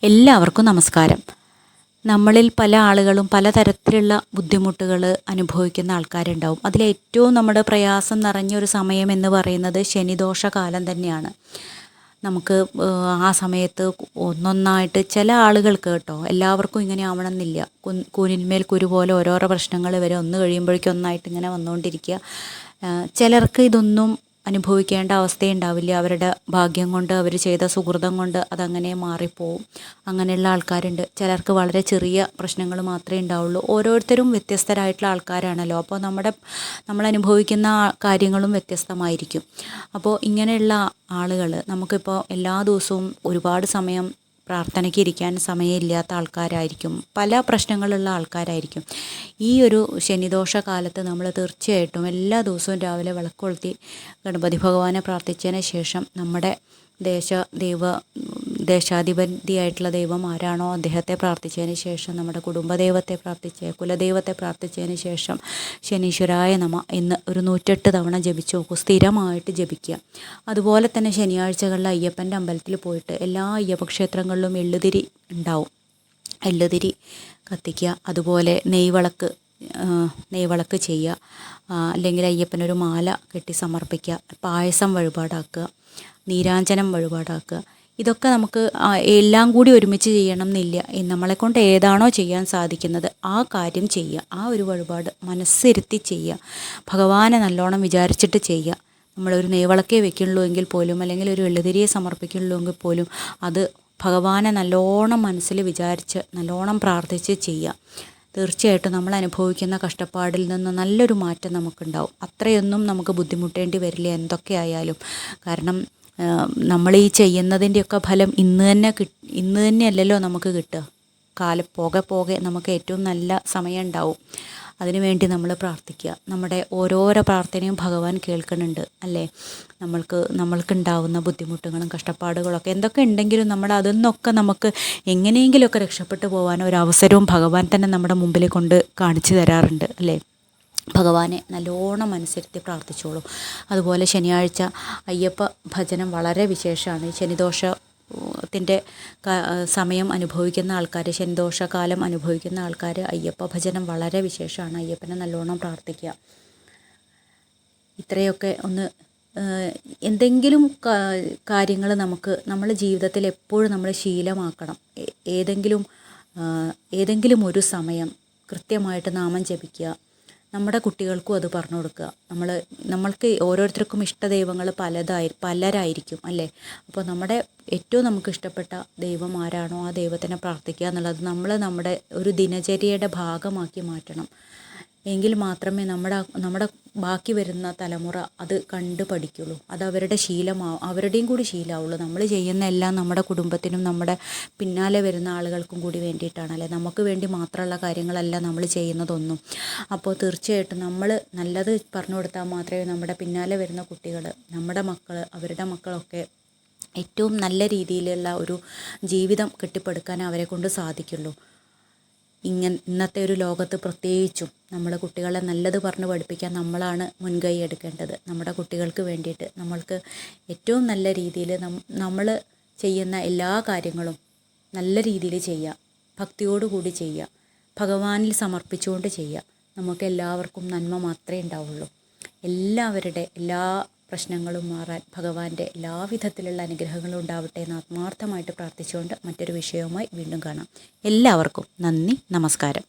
എല്ലാവർക്കും നമസ്കാരം. നമ്മളിൽ പല ആളുകളും പലതരത്തിലുള്ള ബുദ്ധിമുട്ടുകൾ അനുഭവിക്കുന്ന ആൾക്കാരുണ്ടാവും. അതിലേറ്റവും നമ്മുടെ പ്രയാസം നിറഞ്ഞൊരു സമയം എന്ന് പറയുന്നത് ശനിദോഷകാലം തന്നെയാണ്. നമുക്ക് ആ സമയത്ത് ഒന്നൊന്നായിട്ട് ചില ആളുകൾക്ക് കേട്ടോ, എല്ലാവർക്കും ഇങ്ങനെ ആവണമെന്നില്ല. കൂനിന്മേൽ കുരു പോലെ ഓരോരോ പ്രശ്നങ്ങൾ വരെ ഒന്ന് കഴിയുമ്പോഴേക്കും ഒന്നായിട്ട് ഇങ്ങനെ വന്നുകൊണ്ടിരിക്കുക. ചിലർക്ക് ഇതൊന്നും അനുഭവിക്കേണ്ട അവസ്ഥയുണ്ടാവില്ല. അവരുടെ ഭാഗ്യം കൊണ്ട്, അവർ ചെയ്ത സുഹൃതം കൊണ്ട് അതങ്ങനെ മാറിപ്പോവും. അങ്ങനെയുള്ള ആൾക്കാരുണ്ട്. ചിലർക്ക് വളരെ ചെറിയ പ്രശ്നങ്ങൾ മാത്രമേ ഉണ്ടാവുള്ളൂ. ഓരോരുത്തരും വ്യത്യസ്തരായിട്ടുള്ള ആൾക്കാരാണല്ലോ. അപ്പോൾ നമ്മൾ അനുഭവിക്കുന്ന കാര്യങ്ങളും വ്യത്യസ്തമായിരിക്കും. അപ്പോൾ ഇങ്ങനെയുള്ള ആളുകൾ നമുക്കിപ്പോൾ എല്ലാ ദിവസവും ഒരുപാട് സമയം പ്രാർത്ഥനയ്ക്ക് ഇരിക്കാൻ സമയമില്ലാത്ത ആൾക്കാരായിരിക്കും. പല പ്രശ്നങ്ങളുള്ള ആൾക്കാരായിരിക്കും. ഈ ഒരു ശനിദോഷ കാലത്ത് നമ്മൾ തീർച്ചയായിട്ടും എല്ലാ ദിവസവും രാവിലെ വിളക്ക് കൊളുത്തി ഗണപതി ഭഗവാനെ പ്രാർത്ഥിച്ചതിന് ശേഷം നമ്മുടെ ദേശാധിപതിയായിട്ടുള്ള ദൈവം ആരാണോ അദ്ദേഹത്തെ പ്രാർത്ഥിച്ചതിന് ശേഷം നമ്മുടെ കുടുംബദൈവത്തെ കുലദൈവത്തെ പ്രാർത്ഥിച്ചതിന് ശേഷം ശനീശ്വരായ നമ എന്ന് ഒരു 108 തവണ ജപിച്ച് നോക്കൂ. സ്ഥിരമായിട്ട് ജപിക്കുക. അതുപോലെ തന്നെ ശനിയാഴ്ചകളിൽ അയ്യപ്പൻ്റെ അമ്പലത്തിൽ പോയിട്ട് എല്ലാ അയ്യപ്പ ക്ഷേത്രങ്ങളിലും എള്ളുതിരി ഉണ്ടാവും. എള്ളുതിരി കത്തിക്കുക. അതുപോലെ നെയ്വിളക്ക് ചെയ്യുക. അല്ലെങ്കിൽ അയ്യപ്പനൊരു മാല കെട്ടി സമർപ്പിക്കുക. പായസം വഴിപാടാക്കുക. നീരാഞ്ജനം വഴിപാടാക്കുക. ഇതൊക്കെ നമുക്ക് എല്ലാം കൂടി ഒരുമിച്ച് ചെയ്യണം എന്നില്ല. നമ്മളെക്കൊണ്ട് ഏതാണോ ചെയ്യാൻ സാധിക്കുന്നത് ആ കാര്യം ചെയ്യുക. ആ ഒരു വഴിപാട് മനസ്സിരുത്തി ചെയ്യുക. ഭഗവാനെ നല്ലോണം വിചാരിച്ചിട്ട് ചെയ്യുക. നമ്മളൊരു നെയ്വിളക്കേ വെക്കുള്ളൂ എങ്കിൽ പോലും, അല്ലെങ്കിൽ ഒരു എള്ളുതിരിയെ സമർപ്പിക്കുള്ളൂ എങ്കിൽ പോലും അത് ഭഗവാനെ നല്ലോണം മനസ്സിൽ വിചാരിച്ച് നല്ലോണം പ്രാർത്ഥിച്ച് ചെയ്യുക. തീർച്ചയായിട്ടും നമ്മൾ അനുഭവിക്കുന്ന കഷ്ടപ്പാടിൽ നിന്ന് നല്ലൊരു മാറ്റം നമുക്കുണ്ടാവും. അത്രയൊന്നും നമുക്ക് ബുദ്ധിമുട്ടേണ്ടി വരില്ല എന്തൊക്കെയായാലും. കാരണം നമ്മൾ ഈ ചെയ്യുന്നതിൻ്റെയൊക്കെ ഫലം ഇന്ന് തന്നെയല്ലല്ലോ നമുക്ക് കിട്ടുക. പോകെ നമുക്ക് ഏറ്റവും നല്ല സമയം ഉണ്ടാവും. അതിനുവേണ്ടി നമ്മൾ പ്രാർത്ഥിക്കുക. നമ്മുടെ ഓരോരോ പ്രാർത്ഥനയും ഭഗവാൻ കേൾക്കുന്നുണ്ട് അല്ലേ. നമ്മൾക്കുണ്ടാവുന്ന ബുദ്ധിമുട്ടുകളും കഷ്ടപ്പാടുകളൊക്കെ എന്തൊക്കെ ഉണ്ടെങ്കിലും അതിൽ നമുക്ക് എങ്ങനെയെങ്കിലുമൊക്കെ രക്ഷപ്പെട്ടു പോകാൻ ഒരവസരവും ഭഗവാൻ തന്നെ നമ്മുടെ മുമ്പിൽ കൊണ്ട് കാണിച്ചു തരാറുണ്ട് അല്ലേ. ഭഗവാനെ നല്ലോണം അനുസരിച്ച് പ്രാർത്ഥിച്ചോളൂ. അതുപോലെ ശനിയാഴ്ച അയ്യപ്പ ഭജനം വളരെ വിശേഷമാണ്. ശനിദോഷത്തിൻ്റെ സമയം അനുഭവിക്കുന്ന ആൾക്കാർ, ശനിദോഷകാലം അനുഭവിക്കുന്ന ആൾക്കാർ അയ്യപ്പ ഭജനം വളരെ വിശേഷമാണ്. അയ്യപ്പനെ നല്ലോണം പ്രാർത്ഥിക്കുക. ഇത്രയൊക്കെ എന്തെങ്കിലും കാര്യങ്ങൾ നമ്മുടെ ജീവിതത്തിൽ എപ്പോഴും നമ്മൾ ശീലമാക്കണം. ഏതെങ്കിലും ഒരു സമയം കൃത്യമായിട്ട് നാമം ജപിക്കുക. നമ്മുടെ കുട്ടികൾക്കും അത് പറഞ്ഞു കൊടുക്കുക. നമ്മൾക്ക് ഓരോരുത്തർക്കും ഇഷ്ടദൈവങ്ങൾ പലരായിരിക്കും അല്ലേ. അപ്പോൾ ഏറ്റവും നമുക്ക് ഇഷ്ടപ്പെട്ട ദൈവം ആരാണോ ആ ദൈവത്തിനെ പ്രാർത്ഥിക്കുക എന്നുള്ളത് നമ്മുടെ ഒരു ദിനചര്യയുടെ ഭാഗമാക്കി മാറ്റണം. എങ്കിൽ മാത്രമേ നമ്മുടെ ബാക്കി വരുന്ന തലമുറ അത് കണ്ടു പഠിക്കുള്ളൂ. അത് അവരുടെയും കൂടി ശീലമാവുള്ളൂ. നമ്മൾ ചെയ്യുന്ന എല്ലാം നമ്മുടെ കുടുംബത്തിനും നമ്മുടെ പിന്നാലെ വരുന്ന ആളുകൾക്കും കൂടി വേണ്ടിയിട്ടാണല്ലേ. നമുക്ക് വേണ്ടി മാത്രമുള്ള കാര്യങ്ങളല്ല നമ്മൾ ചെയ്യുന്നതൊന്നും. അപ്പോൾ തീർച്ചയായിട്ടും നമ്മൾ നല്ലത് പറഞ്ഞു കൊടുത്താൽ മാത്രമേ നമ്മുടെ പിന്നാലെ വരുന്ന കുട്ടികൾ, നമ്മുടെ മക്കൾ, അവരുടെ മക്കളൊക്കെ ഏറ്റവും നല്ല രീതിയിലുള്ള ഒരു ജീവിതം കെട്ടിപ്പടുക്കാൻ അവരെ കൊണ്ട് സാധിക്കുള്ളൂ. ഇന്നത്തെ ഒരു ലോകത്ത് പ്രത്യേകിച്ചും നമ്മൾ കുട്ടികളെ നല്ലത് പറഞ്ഞ് പഠിപ്പിക്കാൻ നമ്മളാണ് മുൻകൈ എടുക്കേണ്ടത്. നമ്മുടെ കുട്ടികൾക്ക് വേണ്ടിയിട്ട് നമ്മൾക്ക് ഏറ്റവും നല്ല രീതിയിൽ നമ്മൾ ചെയ്യുന്ന എല്ലാ കാര്യങ്ങളും നല്ല രീതിയിൽ ചെയ്യുക. ഭക്തിയോടുകൂടി ചെയ്യുക. ഭഗവാനിൽ സമർപ്പിച്ചുകൊണ്ട് ചെയ്യുക. നമുക്ക് എല്ലാവർക്കും നന്മ മാത്രമേ ഉണ്ടാവുള്ളൂ. എല്ലാവരുടെ എല്ലാ പ്രശ്നങ്ങളും മാറാൻ ഭഗവാന്റെ എല്ലാവിധത്തിലുള്ള അനുഗ്രഹങ്ങളും ഉണ്ടാവട്ടെ എന്ന് ആത്മാർത്ഥമായിട്ട് പ്രാർത്ഥിച്ചുകൊണ്ട് മറ്റൊരു വിഷയവുമായി വീണ്ടും കാണാം. എല്ലാവർക്കും നന്ദി, നമസ്കാരം.